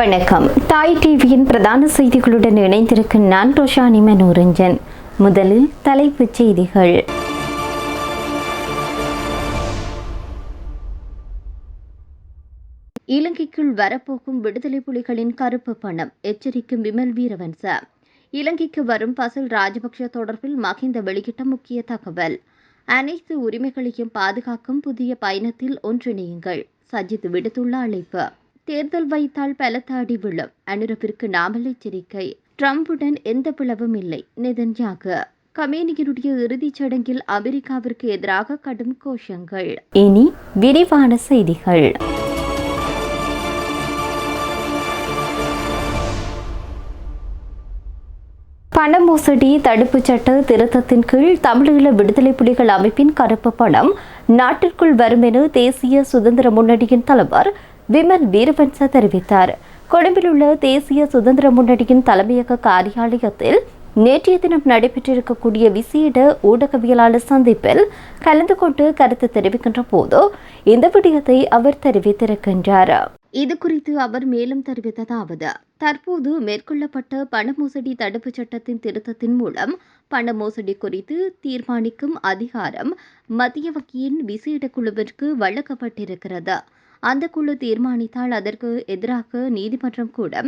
வணக்கம். தாய் டிவியின் பிரதான செய்திகளுடன் இணைந்திருக்கும் நான் ரோஷானி மனோரஞ்சன். முதலில் தலைப்புச் செய்திகள். இலங்கைக்குள் வரப்போகும் விடுதலை புலிகளின் கருப்பு பணம், எச்சரிக்கும் விமல் வீரவன்ச. இலங்கைக்கு வரும் பசில் ராஜபக்ஷ தொடர்பில் மஹிந்த வெளியிட்ட முக்கிய தகவல். அனைத்து உரிமைகளையும் பாதுகாக்கும் புதிய பயணத்தில் ஒன்றிணையுங்கள், சஜித் விடுத்துள்ள அழைப்பு. தேர்தல் வைத்தால் பலத்த அடி விழும், அனுரவிற்கு நாமல் எச்சரிக்கை. ட்ரம்புடன் எந்த பிளவும் இல்லை, நெதன்யாகு. கமேனியினுடைய இறுதிச் சடங்கில் அமெரிக்காவிற்கு எதிராக கடும் கோஷங்கள். இனி விரிவான செய்திகள். பண மோசடி தடுப்புச் சட்ட திருத்தத்தின் கீழ் தமிழீழ விடுதலை புலிகள் அமைப்பின் கருப்பு பணம் நாட்டிற்குள் வரும் என தேசிய சுதந்திர முன்னணியின் தலைவர் விமல் வீரவன்ச தெரிவித்தார். கொழும்பில் உள்ள தேசிய சுதந்திர முன்னணியின் தலைமையக காரியாலயத்தில் நேற்றைய தினம் நடைபெற்றிருக்கக்கூடிய விசேட ஊடகவியலாளர் சந்திப்பில் கலந்து கொண்டு கருத்து தெரிவிக்கின்ற போது இந்த விடயத்தை அவர் தெரிவித்திருக்கின்றார். இது குறித்து அவர் மேலும் தெரிவித்ததாவது: தற்போது மேற்கொள்ளப்பட்ட பண மோசடி தடுப்புச் சட்டத்தின் திருத்தத்தின் மூலம் பண மோசடி குறித்து தீர்மானிக்கும் அதிகாரம் மத்திய வங்கியின் விசேட குழுவிற்கு வழங்கப்பட்டிருக்கிறது. அந்த குழு தீர்மானித்தால் அதற்கு எதிராக நீதிமன்றம் கூட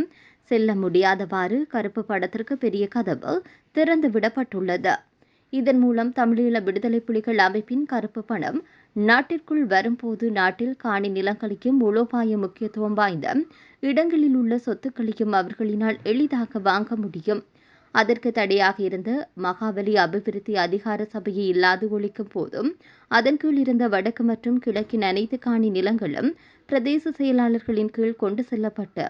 செல்ல முடியாதவாறு கருப்பு படத்திற்கு பெரிய கதவு திறந்து விடப்பட்டுள்ளது. இதன் மூலம் தமிழீழ விடுதலை புலிகள் அமைப்பின் கருப்பு பணம் நாட்டிற்குள் வரும்போது நாட்டில் காணி நிலங்களையும் மூலோபாய முக்கியத்துவம் வாய்ந்த இடங்களில் உள்ள சொத்துக்களையும் அவர்களினால் எளிதாக வாங்க முடியும். அதற்கு தடையாக இருந்த மகாபலி அபிவிருத்தி அதிகார சபையை இல்லாது ஒழிக்கும் போதும் அதன் கீழ் இருந்த வடக்கு மற்றும் கிழக்கின் அனைத்து காணி நிலங்களும் பிரதேச செயலாளர்களின் கீழ் கொண்டு செல்லப்பட்ட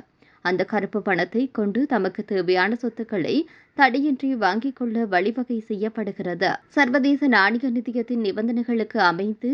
அந்த கருப்பு பணத்தை கொண்டு தமக்கு தேவையான சொத்துக்களை தடையின்றி வாங்கிக் கொள்ள வழிவகை செய்யப்படுகிறது. சர்வதேச நாணய நிதியத்தின் நிபந்தனைகளுக்கு அமைந்து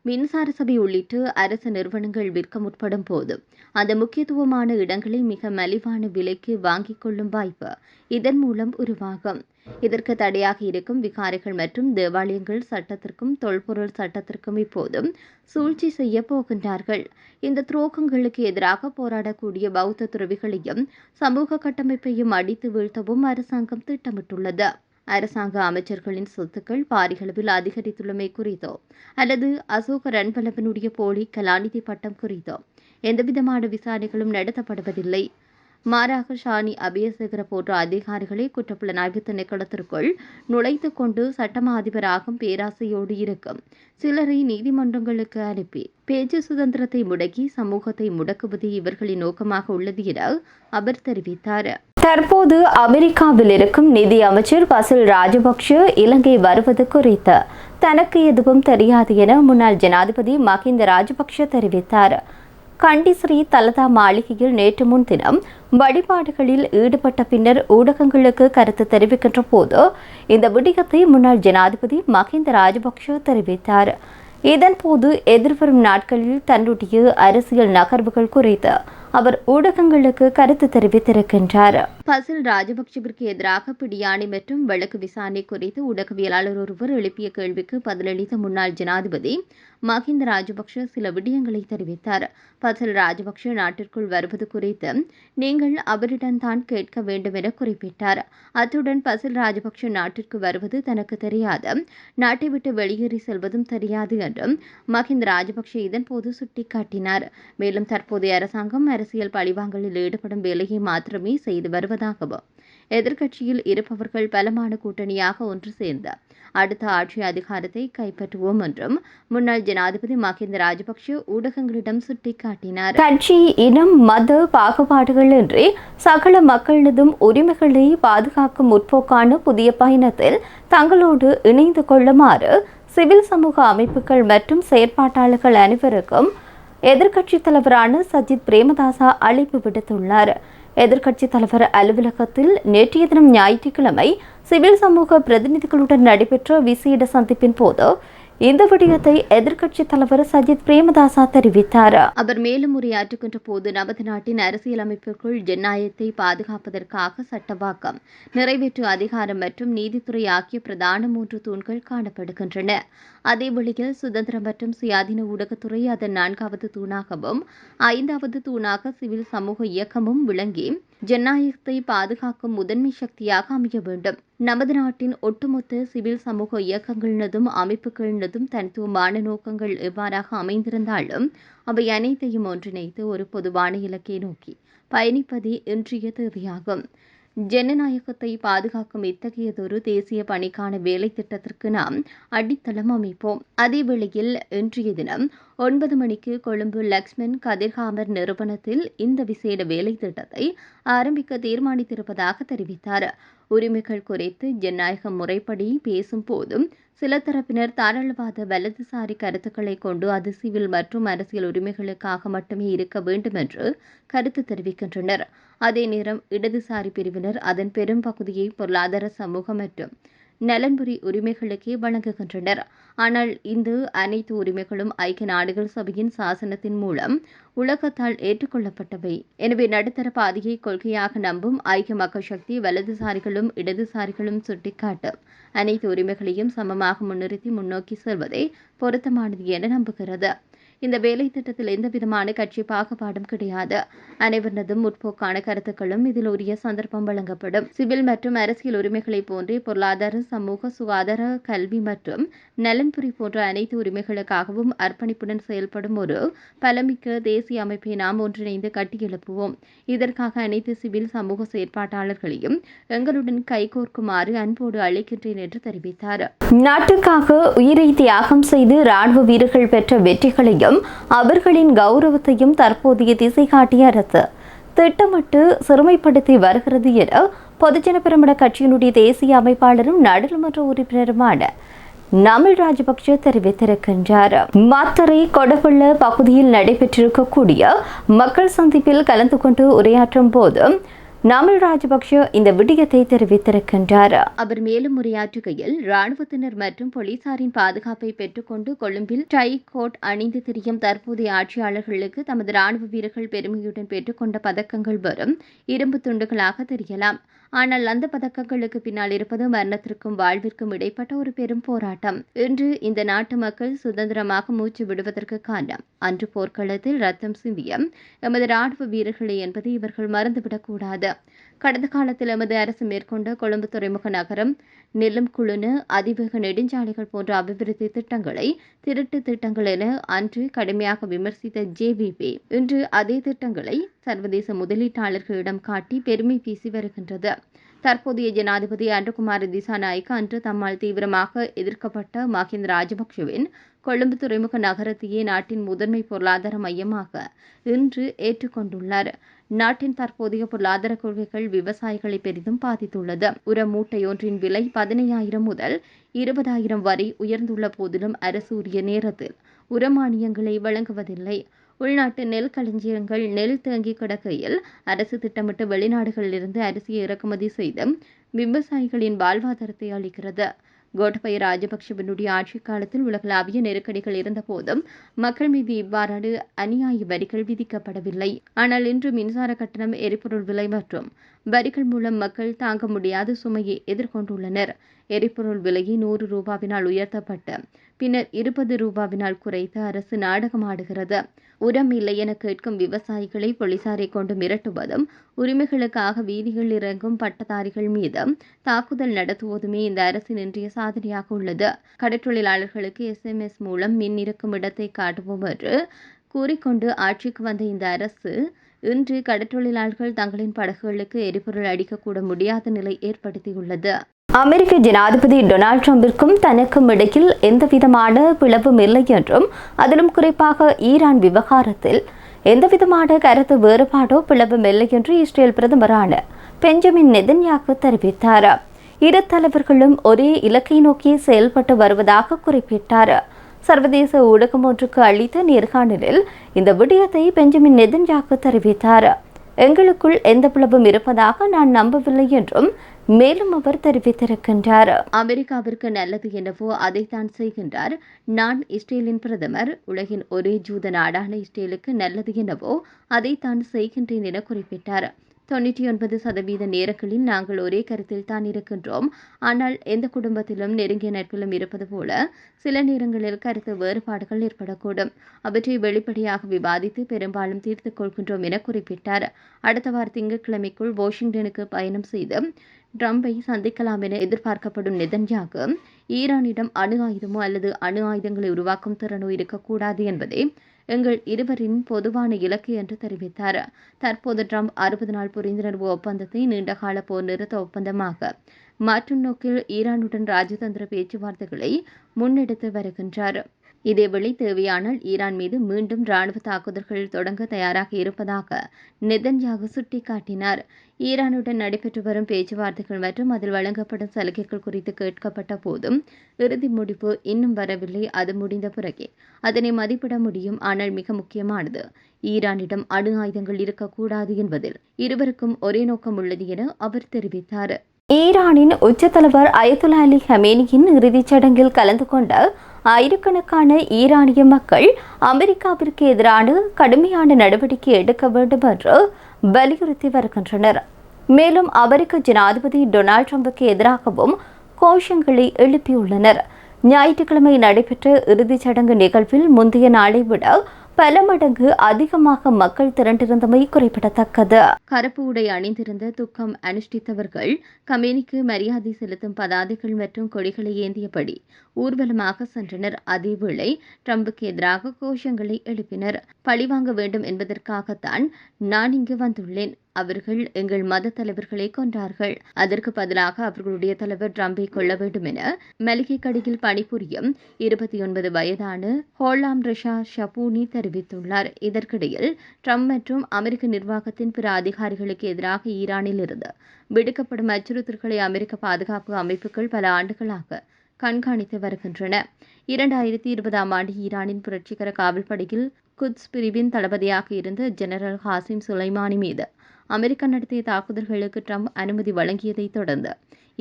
மின்சார சபை உள்ளிட்ட அரசு நிறுவனங்கள் விற்க முற்படும் போது அந்த முக்கியத்துவமான இடங்களை மிக மலிவான விலைக்கு வாங்கிக் கொள்ளும் வாய்ப்பு இதன் மூலம் உருவாகும். இதற்கு தடையாக இருக்கும் விகாரைகள் மற்றும் தேவாலயங்கள் சட்டத்திற்கும் தொல்பொருள் சட்டத்திற்கும் இப்போதும் சூழ்ச்சி செய்ய போகின்றார்கள். இந்த துரோகங்களுக்கு எதிராக போராடக்கூடிய பௌத்த துறவிகளையும் சமூக கட்டமைப்பையும் அடித்து வீழ்த்தவும் அரசாங்கம் திட்டமிட்டுள்ளது. அரசாங்க அமைச்சர்களின் சொத்துக்கள் பாரியளவில் அதிகரித்துள்ளமை குறித்தோ அல்லது அசோக ரன்பலவனுடைய போலி கலாநிதி பட்டம் குறித்தோ எந்தவிதமான விசாரணைகளும் நடத்தப்படுவதில்லை. மாறாக ஷானி அபயசேகர போன்ற அதிகாரிகளை குற்றப்புலனாய்வு திணைக்களத்திற்குள் நுழைத்து கொண்டு சட்டமா அதிபராகும் பேராசையோடு இருக்கும் சிலரை நீதிமன்றங்களுக்கு அனுப்பி பேச்சு சுதந்திரத்தை முடக்கி சமூகத்தை முடக்குவதே இவர்களின் நோக்கமாக உள்ளது என அவர் தெரிவித்தார். தற்போது அமெரிக்காவில் இருக்கும் நிதி அமைச்சர் பசில் ராஜபக்ஷ இலங்கை வருவது குறித்து தனக்கு எதுவும் தெரியாது என முன்னாள் ஜனாதிபதி மஹிந்த ராஜபக்ஷ தெரிவித்தார். கண்டி ஸ்ரீ தலதா மாளிகையில் நேற்று முன்தினம் வழிபாடுகளில் ஈடுபட்ட பின்னர் ஊடகங்களுக்கு கருத்து தெரிவிக்கின்ற போது இந்த விடயத்தை முன்னாள் ஜனாதிபதி மஹிந்த ராஜபக்ஷ தெரிவித்தார். இதன்போது எதிர்வரும் நாட்களில் தன்னுடைய அரசியல் நகர்வுகள் குறித்து அவர் ஊடகங்களுக்கு கருத்து தெரிவித்திருக்கின்றார். பசில் ராஜபக்சவிற்கு எதிராக பிடியாணை மற்றும் வழக்கு விசாரணை குறித்து ஊடகவியலாளர் ஒருவர் எழுப்பிய கேள்விக்கு பதிலளித்த முன்னாள் ஜனாதிபதி மஹிந்த ராஜபக்ஷ சில விடயங்களை தெரிவித்தார். பசில் ராஜபக்ஷ நாட்டிற்குள் வருவது குறித்து நீங்கள் அவரிடம்தான் கேட்க வேண்டும் என குறிப்பிட்டார். அத்துடன் பசில் ராஜபக்ஷ நாட்டிற்கு வருவது தனக்கு தெரியாது, நாட்டை விட்டு வெளியேறி செல்வதும் தெரியாது என்றும் மஹிந்த ராஜபக்ஷ இதன்போது சுட்டிக்காட்டினார். மேலும் தற்போதைய அரசாங்கம் அரசியல் பழிவாங்கலில் ஈடுபடும் வேலையை மாத்திரமே செய்து வருவதாகவும் எதிர்க்கட்சியில் இருப்பவர்கள் பலமான கூட்டணியாக ஒன்று சேர்ந்து அடுத்த ஆட்சி அதிகாரத்தை கைப்பற்றுவோம் என்றும் முன்னாள் ஜனாதிபதி மஹிந்த ராஜபக்ஷ ஊடகங்களிடம் சுட்டிக்காட்டினார். கட்சி, இனம், மத பாகுபாடுகள் இன்றி சகல மக்களதும் உரிமைகளை பாதுகாக்கும் முற்போக்கான புதிய பயணத்தில் தங்களோடு இணைந்து கொள்ளுமாறு சிவில் சமூக அமைப்புகள் மற்றும் செயற்பாட்டாளர்கள் அனைவருக்கும் எதிர்க்கட்சித் தலைவரான சஜித் பிரேமதாசா அழைப்பு விடுத்துள்ளார். எதிர்க்கட்சித் தலைவர் அலுவலகத்தில் நேற்றைய தினம் ஞாயிற்றுக்கிழமை சிவில் சமூக பிரதிநிதிகளுடன் நடைபெற்ற விசேட சந்திப்பின் போது இந்த விடயத்தை எதிர்க்கட்சித் தலைவர் சஜித் பிரேமதாசா தெரிவித்தார். அவர் மேலும் உரையாற்றுகின்ற போது நமது நாட்டின் அரசியலமைப்பிற்குள் ஜனநாயகத்தை பாதுகாப்பதற்காக சட்டவாக்கம், நிறைவேற்று அதிகாரம் மற்றும் நீதித்துறை ஆகிய பிரதான 3 தூண்கள் காணப்படுகின்றன. அதேவேளையில் சுதந்திரம் மற்றும் சுயாதீன ஊடகத்துறை அதன் 4வது தூணாகவும் 5வது தூணாக சிவில் சமூக இயக்கமும் விளங்கி ஜனநாயகத்தை பாதுகாக்கும் முதன்மை சக்தியாக அமைய வேண்டும். நமது நாட்டின் ஒட்டுமொத்த சிவில் சமூக இயக்கங்களினதும் அமைப்புகளினதும் தனித்துவமான நோக்கங்கள் எவ்வாறாக அமைந்திருந்தாலும் அவை அனைத்தையும் ஒன்றிணைத்து ஒரு பொதுவான இலக்கை நோக்கி பயணிப்பதே இன்றைய தேவையாகும். ஜனநாயகத்தை பாதுகாக்கும் இத்தகையதொரு தேசிய பணிக்கான வேலை திட்டத்திற்கு நாம் அடித்தளம் அமைப்போம். அதேவேளையில் இன்றைய தினம் 9 மணிக்கு கொழும்பு லக்ஷ்மன் கதிர்காமர் நிறுவனத்தில் இந்த விசேட வேலை திட்டத்தை ஆரம்பிக்க தீர்மானித்திருப்பதாக தெரிவித்தார். உரிமைகள் குறித்து ஜனநாயக முறைப்படி பேசும் போதும் சில தரப்பினர் தாராளவாத வலதுசாரி கருத்துக்களை கொண்டு அது சிவில் மற்றும் அரசியல் உரிமைகளுக்காக மட்டுமே இருக்க வேண்டும் என்று கருத்து தெரிவிக்கின்றனர். அதே நேரம் இடதுசாரி பிரிவினர் அதன் பெரும் பகுதியை பொருளாதார சமூக மற்றும் நலன்புரி உரிமைகளுக்கே வழங்குகின்றனர். ஆனால் இந்த அனைத்து உரிமைகளும் ஐக்கிய நாடுகள் சபையின் சாசனத்தின் மூலம் உலகத்தால் ஏற்றுக்கொள்ளப்பட்டவை. எனவே நடுத்தர பாதையை கொள்கையாக நம்பும் ஐக்கிய மக்கள் சக்தி வலதுசாரிகளும் இடதுசாரிகளும் சுட்டிக்காட்டும் அனைத்து உரிமைகளையும் சமமாக முன்னிறுத்தி முன்னோக்கி செல்வதே பொருத்தமானது என நம்புகிறது. இந்த வேலை திட்டத்தில் எந்தவிதமான கட்சி பாகுபாடும் கிடையாது. அனைவரதும் முற்போக்கான கருத்துக்களும் இதில் உரிய சந்தர்ப்பம் வழங்கப்படும். சிவில் மற்றும் அரசியல் உரிமைகளை போன்றே பொருளாதார, சமூக, சுகாதார, கல்வி மற்றும் நலன்புரி போன்ற அனைத்து உரிமைகளுக்காகவும் அர்ப்பணிப்புடன் செயல்படும் ஒரு பலமிக்க தேசிய அமைப்பை நாம் ஒன்றிணைந்து கட்டியெழுப்புவோம். இதற்காக அனைத்து சிவில் சமூக செயற்பாட்டாளர்களையும் எங்களுடன் கைகோர்க்குமாறு அன்போடு அழைக்கின்றேன் என்று தெரிவித்தார். நாட்டுக்காக உயிரை தியாகம் செய்து ராணுவ வீரர்கள் பெற்ற வெற்றிகளையும் அவர்களின் கௌரவத்தையும் தற்போதைய திசை காட்டிய அரசு திட்டமிட்டு சிறுமைப்படுத்தி வருகிறது என பொதுஜன பெரமுன கட்சியினுடைய தேசிய அமைப்பாளரும் நாடாளுமன்ற உறுப்பினருமான நாமல் ராஜபக்ஷ தெரிவித்திருக்கின்றார். மாத்தறை கொடவள்ள பகுதியில் நடைபெற்றிருக்கக்கூடிய மக்கள் சந்திப்பில் கலந்து கொண்டு உரையாற்றும் போது நாமல் ராஜபக்ஷ இந்த விடயத்தை தெரிவித்திருக்கின்றார். அவர் மேலும் உரையாற்றுகையில் ராணுவத்தினர் மற்றும் போலீசாரின் பாதுகாப்பை பெற்றுக்கொண்டு கொழும்பில் டை கோட் அணிந்து திரியும் தற்போதைய ஆட்சியாளர்களுக்கு தமது ராணுவ வீரர்கள் பெருமையுடன் பெற்றுக்கொண்ட பதக்கங்கள் வரும் இரும்பு துண்டுகளாக தெரியலாம். ஆனால் அந்த பதக்கங்களுக்கு பின்னால் இருப்பது மரணத்திற்கும் வாழ்விற்கும் இடைப்பட்ட ஒரு பெரும் போராட்டம். இன்று இந்த நாட்டு மக்கள் சுதந்திரமாக மூச்சு விடுவதற்கு காரணம் அன்று போர்க்களத்தில் ரத்தம் சிந்திய எமது ராணுவ வீரர்களே என்பதை இவர்கள் மறந்துவிடக்கூடாது. கடந்த காலத்தில் எமது அரசு மேற்கொண்ட கொழும்பு துறைமுக நகரம், நெல்லும் குழுனு, அதிவேக நெடுஞ்சாலைகள் போன்ற அபிவிருத்தி திட்டங்களை திருட்டு திட்டங்கள் என அன்று கடுமையாக விமர்சித்த ஜேவிபி இன்று அதே திட்டங்களை சர்வதேச முதலீட்டாளர்களிடம் காட்டி பெருமை பேசி வருகின்றது. தற்போதைய ஜனாதிபதி அன்றகுமார திசாநாயக்க அன்று தம்மால் தீவிரமாக எதிர்க்கப்பட்ட மஹிந்த ராஜபக்ஷவின் கொழும்பு துறைமுக நகரத்தையே நாட்டின் முதன்மை பொருளாதார மையமாக இன்று ஏற்றுக்கொண்டுள்ளார். நாட்டின் தற்போதைய பொருளாதார கொள்கைகள் விவசாயிகளை பெரிதும் பாதித்துள்ளது. உர மூட்டையொன்றின் விலை 15,000 முதல் 20,000 வரை உயர்ந்துள்ள போதிலும் அரசு உரிய நேரத்தில் உரமானியங்களை வழங்குவதில்லை. உள்நாட்டு நெல் களஞ்சியங்கள் நெல் தேங்கி கிடக்கையில் அரசு திட்டமிட்டு வெளிநாடுகளிலிருந்து அரிசியை இறக்குமதி செய்து விவசாயிகளின் வாழ்வாதாரத்தை அளிக்கிறது. கோட்டபய ராஜபக்ஷவினுடைய ஆட்சி காலத்தில் உலகளாவிய நெருக்கடிகள் இருந்த போதும் மக்கள் மீது இவ்வாறான அநியாய வரிகள் விதிக்கப்படவில்லை. ஆனால் இன்று மின்சார கட்டணம், எரிபொருள் விலை மற்றும் வரிகள் மூலம் மக்கள் தாங்க முடியாத சுமையை எதிர்கொண்டுள்ளனர். எரிபொருள் விலையை 100 ரூபாவினால் உயர்த்தப்பட்டு பின்னர் 20 ரூபாவினால் குறைத்து அரசு நாடகமாடுகிறது. உரம் இல்லை என கேட்கும் விவசாயிகளை போலீசாரை கொண்டு மிரட்டுவதும் உரிமைகளுக்காக வீதிகள் இறங்கும் பட்டதாரிகள் மீது தாக்குதல் நடத்துவதுமே இந்த அரசின் இன்றைய சாதனையாக உள்ளது. கடற்றொழிலாளர்களுக்கு SMS மூலம் மின் இருக்கும் இடத்தை காட்டுவோம் என்று கூறிக்கொண்டு ஆட்சிக்கு வந்த இந்த அரசு இன்று கடற்றொழிலாளர்கள் தங்களின் படகுகளுக்கு எரிபொருள் அடிக்கக்கூட முடியாத நிலை ஏற்படுத்தியுள்ளது. அமெரிக்க ஜனாதிபதி டொனால்ட் ட்ரம்பிற்கும் தனக்கும் இடையில் எந்தவிதமான பிளவும் இல்லை என்றும் அதிலும் குறிப்பாக ஈரான் விவகாரத்தில் எந்தவிதமான கருத்து வேறுபாடோ பிளவும் இல்லை என்று இஸ்ரேல் பிரதமரான பெஞ்சமின் நெதன்யாகு தெரிவித்தார். இரு தலைவர்களும் ஒரே இலக்கை நோக்கி செயல்பட்டு வருவதாக குறிப்பிட்டார். சர்வதேச ஊடகம் ஒன்றுக்கு அளித்த நேர்காணலில் இந்த விடயத்தை பெஞ்சமின் நெதன்யாகு தெரிவித்தார். எங்களுக்குள் எந்த பிளவும் இருப்பதாக நான் நம்பவில்லை என்றும் மேலும் அவர் தெரிவித்திருக்கின்றார். அமெரிக்காவிற்கு நல்லது என்னவோ அதைத்தான் செய்கின்றார். நான் இஸ்ரேலின் பிரதமர். உலகின் ஒரே ஜூத நாடான இஸ்ரேலுக்கு நல்லது என்னவோ அதைத்தான் செய்கின்றேன் என குறிப்பிட்டார். 99% நேரங்களில் நாங்கள் ஒரே கருத்தில் தான் இருக்கின்றோம். ஆனால் எந்த குடும்பத்திலும் நெருங்கிய நட்பிலும் இருப்பது போல சில நேரங்களில் கருத்து வேறுபாடுகள் ஏற்படக்கூடும். அவற்றை வெளிப்படையாக விவாதித்து பெரும்பாலும் தீர்த்துக் கொள்கின்றோம் என குறிப்பிட்டார். அடுத்த வார திங்கட்கிழமைக்குள் வாஷிங்டனுக்கு பயணம் செய்து ட்ரம்பை சந்திக்கலாம் என எதிர்பார்க்கப்படும் நெதன்யாகு ஈரானிடம் அணு ஆயுதமோ அல்லது அணு ஆயுதங்களை உருவாக்கும் திறனோ இருக்கக்கூடாது என்பதே எங்கள் இருவரின் பொதுவான இலக்கு என்று தெரிவித்தார். தற்போது ட்ரம்ப் 60 நாள் புரிந்துணர்வு ஒப்பந்தத்தை நீண்டகால போர் நிறுத்த ஒப்பந்தமாக மாற்றும் நோக்கில் ஈரானுடன் ராஜதந்திர பேச்சுவார்த்தைகளை முன்னெடுத்து வருகின்றார். இதேவேளை தேவையானால் ஈரான் மீது மீண்டும் ராணுவ தாக்குதல்கள் தொடங்க தயாராக இருப்பதாக நெதன்யாகு சுட்டிக்காட்டினார். ஈரானுடன் நடைபெற்று வரும் பேச்சுவார்த்தைகள் மற்றும் அதில் வழங்கப்படும் சலுகைகள் குறித்து கேட்கப்பட்ட போதும் இறுதி முடிவு இன்னும் வரவில்லை. அது முடிந்த பிறகே அதனை மதிப்பிட முடியும். ஆனால் மிக முக்கியமானது ஈரானிடம் அணு ஆயுதங்கள் இருக்கக்கூடாது என்பதில் இருவருக்கும் ஒரே நோக்கம் உள்ளது என அவர் தெரிவித்தார். ஈரானின் உச்சத்தலைவர் அயதுல்லா அலி ஹமேனியின் இறுதிச் சடங்கில் கலந்து கொண்ட ஆயிரக்கணக்கான ஈரானிய மக்கள் அமெரிக்காவிற்கு எதிரான கடுமையான நடவடிக்கை எடுக்க வேண்டும் என்று வலியுறுத்தி வருகின்றனர். மேலும் அமெரிக்க ஜனாதிபதி டொனால்ட் ட்ரம்புக்கு எதிராகவும் கோஷங்களை எழுப்பியுள்ளனர். ஞாயிற்றுக்கிழமை நடைபெற்ற இறுதிச் சடங்கு நிகழ்வில் முந்தைய நாளை விட பல மடங்கு அதிகமாக மக்கள் திரண்டிருந்தமை குறிப்பிடத்தக்கது. கருப்பு உடை அணிந்திருந்த துக்கம் அனுஷ்டித்தவர்கள் கமேனிக்கு மரியாதை செலுத்தும் பதாதைகள் மற்றும் கொடிகளை ஏந்தியபடி ஊர்வலமாக சென்றனர். அதேவேளை ட்ரம்புக்கு எதிராக கோஷங்களை எழுப்பினர். பழிவாங்க வேண்டும் என்பதற்காகத்தான் நான் இங்கு வந்துள்ளேன். அவர்கள் எங்கள் மத தலைவர்களை கொன்றார்கள். அதற்கு பதிலாக அவர்களுடைய தலைவர் ட்ரம்பை கொள்ள வேண்டும் என மளிகை கடையில் பணிபுரியும் 29 வயதான ஹோலாம் ரஷா ஷபூனி தெரிவித்துள்ளார். இதற்கிடையில் ட்ரம்ப் மற்றும் அமெரிக்க நிர்வாகத்தின் பிற அதிகாரிகளுக்கு எதிராக ஈரானில் இருந்து விடுக்கப்படும் அச்சுறுத்தல்களை அமெரிக்க பாதுகாப்பு அமைப்புகள் பல ஆண்டுகளாக கண்காணித்து வருகின்றன. 2020ஆம் ஆண்டு ஈரானின் புரட்சிகர காவல்படையில் குத்ஸ் பிரிவின் தளபதியாக இருந்த ஜெனரல் ஹாசிம் சுலைமானி மீது அமெரிக்கா நடத்திய தாக்குதல்களுக்கு ட்ரம்ப் அனுமதி வழங்கியதை தொடர்ந்து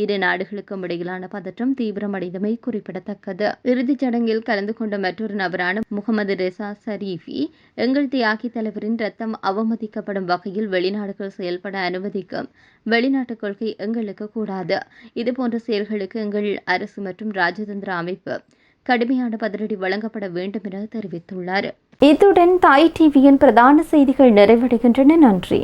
இரு நாடுகளுக்கும் இடையிலான பதற்றம் தீவிரமடைந்தமை குறிப்பிடத்தக்கது. இறுதிச் சடங்கில் கலந்து கொண்ட மற்றொரு நபரான முகமது ரெசா ஷரீஃபி, எங்கள் தியாகி தலைவரின் ரத்தம் அவமதிக்கப்படும் வகையில் வெளிநாடுகள் செயல்பட அனுமதிக்கும் வெளிநாட்டுக் கொள்கை எங்களுக்கு கூடாது. இதுபோன்ற செயல்களுக்கு எங்கள் அரசு மற்றும் ராஜதந்திர அமைப்பு கடுமையான பதிலடி வழங்கப்பட வேண்டும் என தெரிவித்துள்ளார். இத்துடன் தாய் டிவியின் பிரதான செய்திகள் நிறைவடைகின்றன. நன்றி.